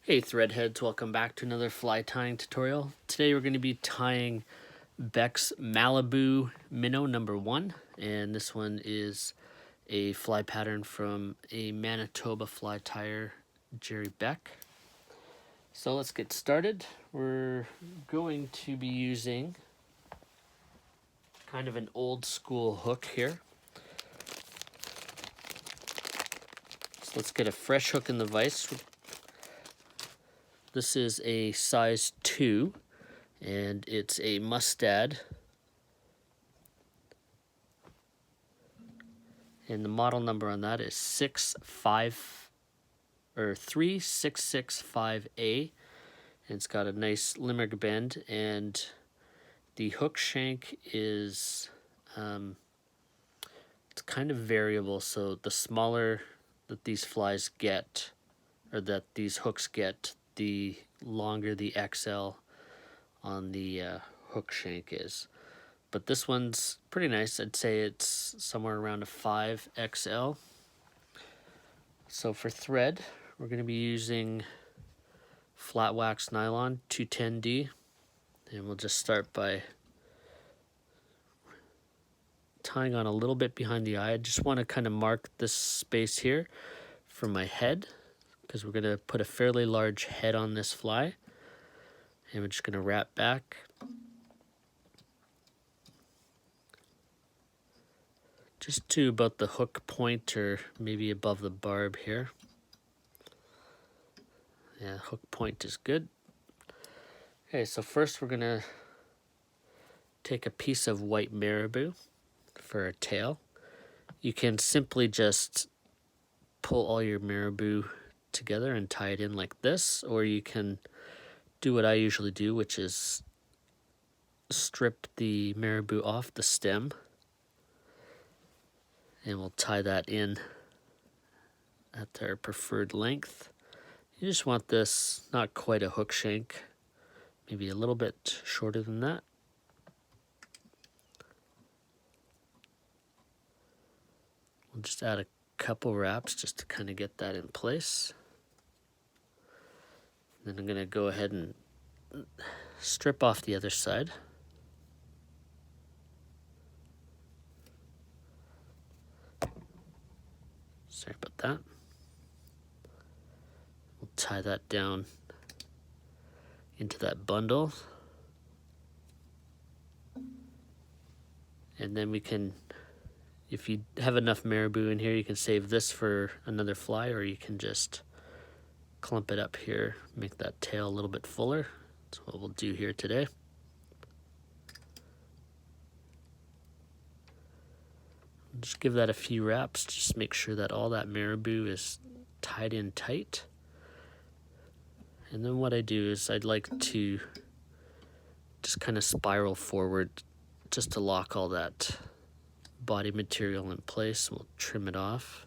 Hey threadheads, welcome back to another fly tying tutorial. Today we're going to be tying Beck's Malabou Minnow #1, and this one is a fly pattern from a Manitoba fly tyer, Gerry Beck. So let's get started. We're going to be using kind of an old school hook here. So let's get a fresh hook in the vise. This is a size 2 and it's a Mustad. And the model number on that is 3665A. And it's got a nice limerick bend, and the hook shank is it's kind of variable, so the smaller that these flies get, or that these hooks get, the longer the XL on the hook shank is. But this one's pretty nice. I'd say it's somewhere around a 5XL. So for thread, we're going to be using flat wax nylon 210D. And we'll just start by tying on a little bit behind the eye. I just want to kind of mark this space here for my head, because we're going to put a fairly large head on this fly. And we're just going to wrap back. Just to about the hook point, or maybe above the barb here. Yeah, hook point is good. Okay, so first we're gonna take a piece of white marabou for a tail. You can simply just pull all your marabou together and tie it in like this, or you can do what I usually do, which is strip the marabou off the stem. And we'll tie that in at their preferred length. You just want this not quite a hook shank, maybe a little bit shorter than that. We'll just add a couple wraps just to kind of get that in place. Then I'm going to go ahead and strip off the other side. Sorry about that. We'll tie that down into that bundle. And then we can, if you have enough marabou in here, you can save this for another fly, or you can just clump it up here, make that tail a little bit fuller. That's what we'll do here today. Just give that a few wraps, just make sure that all that marabou is tied in tight. And then what I do is I'd like to just kind of spiral forward just to lock all that body material in place. We'll trim it off.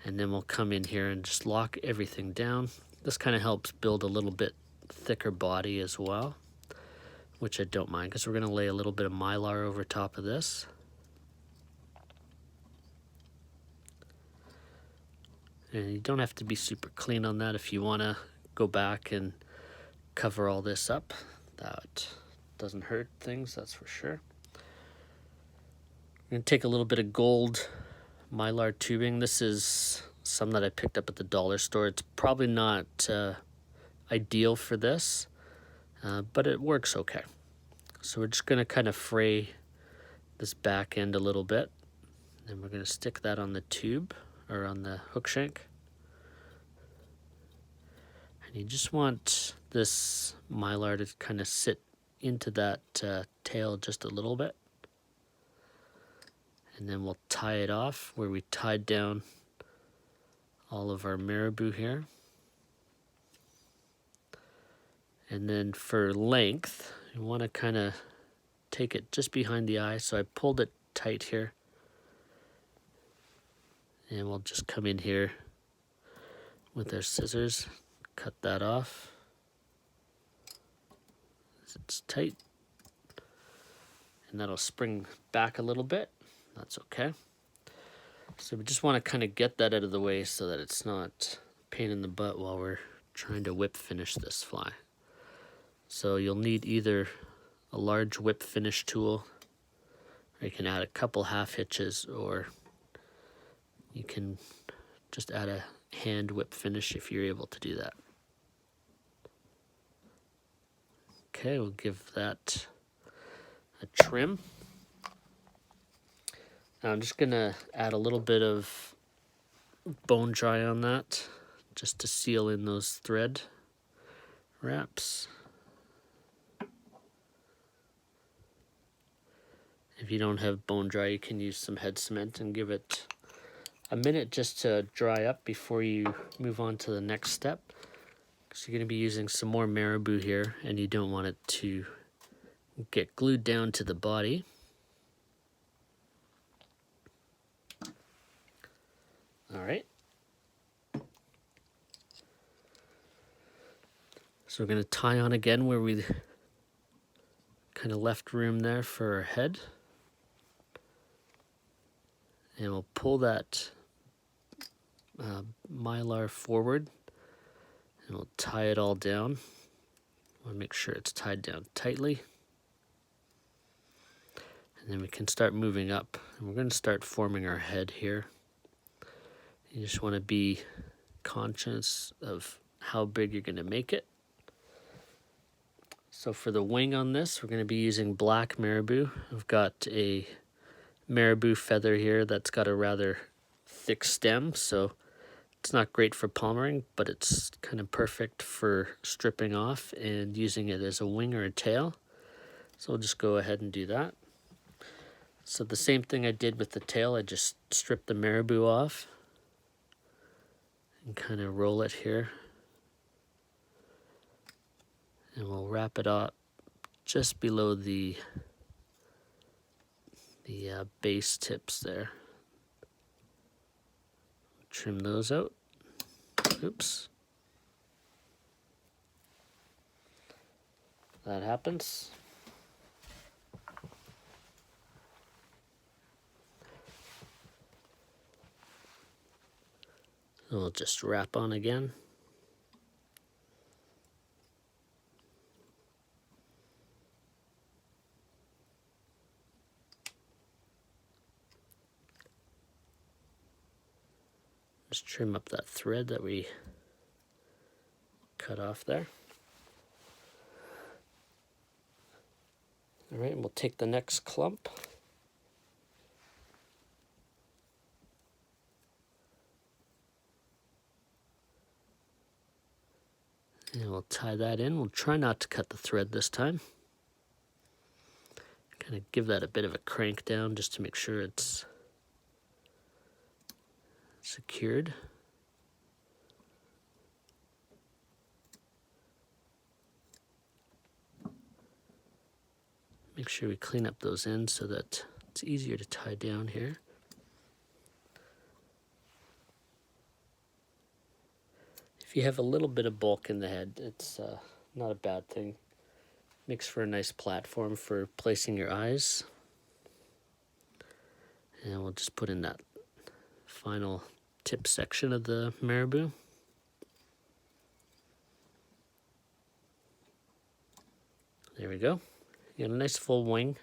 And then we'll come in here and just lock everything down. This kind of helps build a little bit thicker body as well, which I don't mind, because we're going to lay a little bit of mylar over top of this. And you don't have to be super clean on that. If you want to go back and cover all this up, that doesn't hurt things, that's for sure. We're going to take a little bit of gold mylar tubing. This is some that I picked up at the dollar store. It's probably not ideal for this, but it works okay. So we're just going to kind of fray this back end a little bit. Then we're going to stick that on the tube, or on the hook shank. And you just want this mylar to kind of sit into that tail just a little bit. And then we'll tie it off where we tied down all of our marabou here. And then for length, you want to kind of take it just behind the eye. So I pulled it tight here. And we'll just come in here with our scissors, cut that off. It's tight. And that'll spring back a little bit. That's okay. So we just want to kind of get that out of the way so that it's not a pain in the butt while we're trying to whip finish this fly. So you'll need either a large whip finish tool, or you can add a couple half hitches, or you can just add a hand whip finish if you're able to do that. Okay, we'll give that a trim. Now I'm just gonna add a little bit of bone dry on that just to seal in those thread wraps. If you don't have bone dry, you can use some head cement and give it a minute just to dry up before you move on to the next step. Because you're going to be using some more marabou here, and you don't want it to get glued down to the body. All right. So we're going to tie on again where we kind of left room there for our head. And we'll pull that mylar forward, and we'll tie it all down. I want to make sure it's tied down tightly. And then we can start moving up. And we're going to start forming our head here. You just want to be conscious of how big you're going to make it. So for the wing on this, we're going to be using black marabou. I've got a marabou feather here that's got a rather thick stem, so it's not great for palmering, but it's kind of perfect for stripping off and using it as a wing or a tail. So we'll just go ahead and do that. So the same thing I did with the tail, I just stripped the marabou off and kind of roll it here. And we'll wrap it up just below the base tips there. Trim those out. Oops. That happens. And we'll just wrap on again. Just trim up that thread that we cut off there. All right, and we'll take the next clump. And we'll tie that in. We'll try not to cut the thread this time. Kind of give that a bit of a crank down just to make sure it's secured. Make sure we clean up those ends so that it's easier to tie down here. If you have a little bit of bulk in the head, it's not a bad thing. Makes for a nice platform for placing your eyes. And we'll just put in that final tip section of the marabou. There we go. You got a nice full wing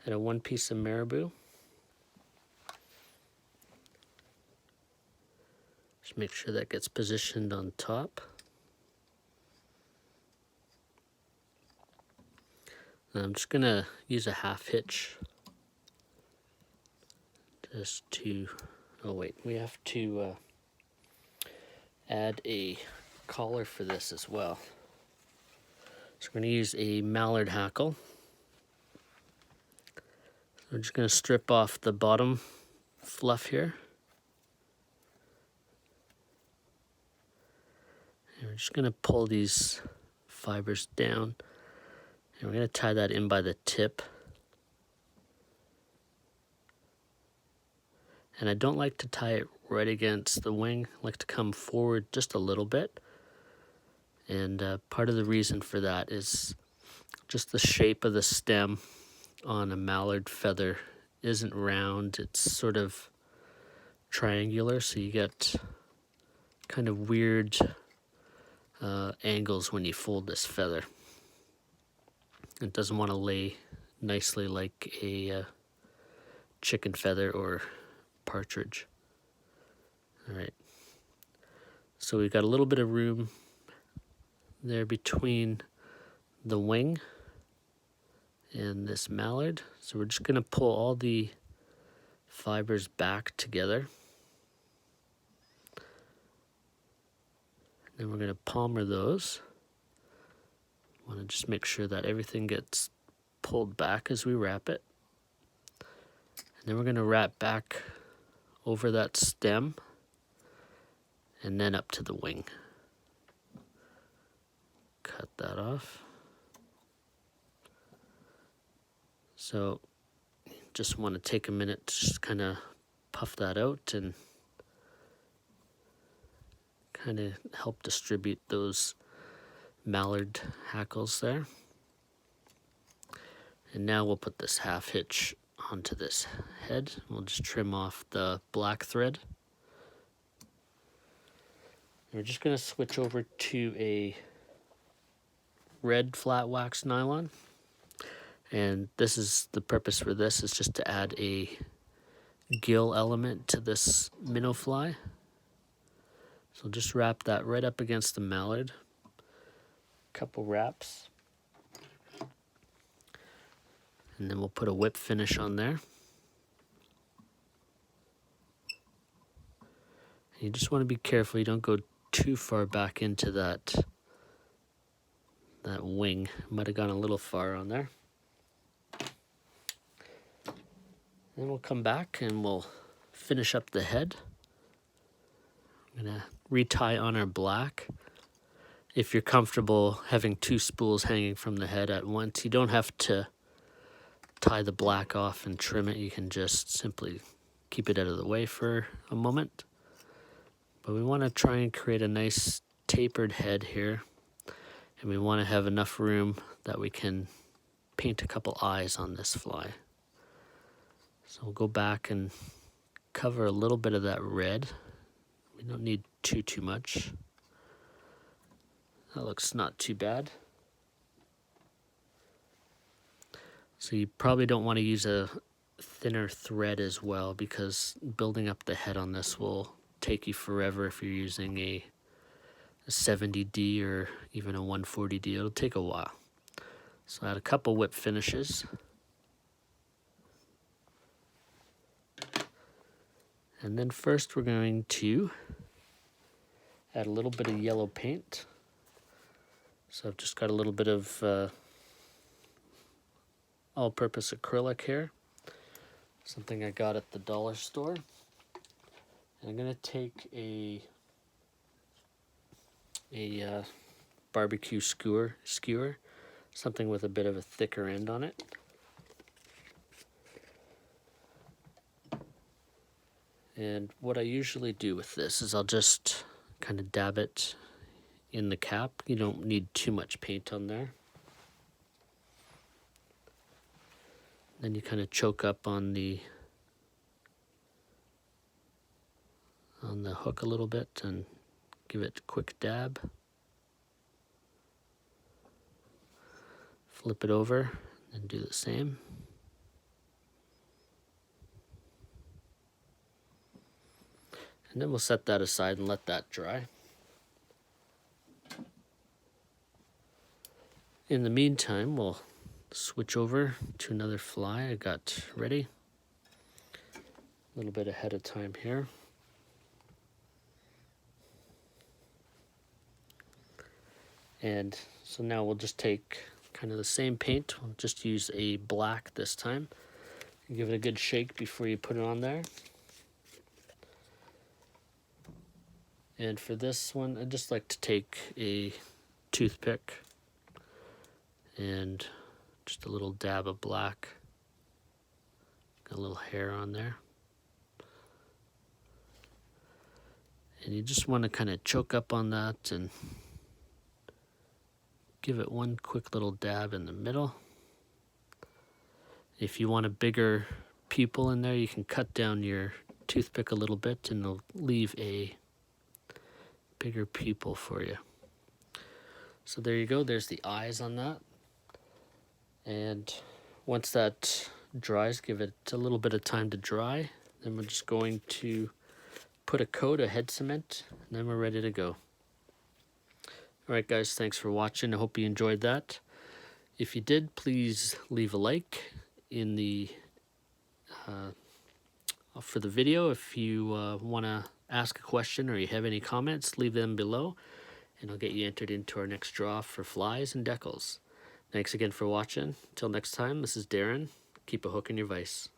and a one piece of marabou. Just make sure that gets positioned on top. And I'm just gonna use a half hitch just to, oh wait, we have to add a collar for this as well. So we're going to use a Mallard hackle. We're just going to strip off the bottom fluff here. And we're just going to pull these fibers down. And we're going to tie that in by the tip. And I don't like to tie it right against the wing. I like to come forward just a little bit. And part of the reason for that is just the shape of the stem on a mallard feather isn't round. It's sort of triangular, so you get kind of weird angles when you fold this feather. It doesn't want to lay nicely like a chicken feather or partridge. All right, so we've got a little bit of room there between the wing and this mallard, so we're just going to pull all the fibers back together. Then we're going to palmer those. Want to just make sure that everything gets pulled back as we wrap it. And then we're going to wrap back over that stem and then up to the wing. Cut that off. So just want to take a minute to just kind of puff that out and kind of help distribute those mallard hackles there. And now we'll put this half hitch onto this head. We'll just trim off the black thread. And we're just going to switch over to a red flat wax nylon. And this is the purpose for this is just to add a gill element to this minnow fly. So just wrap that right up against the mallard. Couple wraps. And then we'll put a whip finish on there. You just want to be careful you don't go too far back into that wing. Might have gone a little far on there. Then we'll come back and we'll finish up the head. I'm going to retie on our black. If you're comfortable having two spools hanging from the head at once, you don't have to tie the black off and trim it. You can just simply keep it out of the way for a moment. But we want to try and create a nice tapered head here. And we want to have enough room that we can paint a couple eyes on this fly. So we'll go back and cover a little bit of that red. We don't need too much. That looks not too bad. So you probably don't want to use a thinner thread as well, because building up the head on this will take you forever if you're using a 70D or even a 140D. It'll take a while. So add a couple whip finishes. And then first we're going to add a little bit of yellow paint. So I've just got a little bit of all-purpose acrylic here. Something I got at the dollar store. And I'm going to take a barbecue skewer, something with a bit of a thicker end on it. And what I usually do with this is I'll just kind of dab it in the cap. You don't need too much paint on there. Then you kind of choke up on the hook a little bit and give it a quick dab. Flip it over and do the same. And then we'll set that aside and let that dry. In the meantime, we'll switch over to another fly I got ready. A little bit ahead of time here. And so now we'll just take kind of the same paint. We'll just use a black this time. Give it a good shake before you put it on there. And for this one, I just like to take a toothpick and just a little dab of black. Got a little hair on there. And you just want to kind of choke up on that and give it one quick little dab in the middle. If you want a bigger pupil in there, you can cut down your toothpick a little bit and it'll leave a bigger pupil for you. So there you go, there's the eyes on that. And once that dries, give it a little bit of time to dry. Then we're just going to put a coat of head cement, and then we're ready to go. Alright guys, thanks for watching. I hope you enjoyed that. If you did, please leave a like in the for the video. If you want to ask a question or you have any comments, leave them below, and I'll get you entered into our next draw for flies and decals. Thanks again for watching. Until next time, this is Darren. Keep a hook in your vise.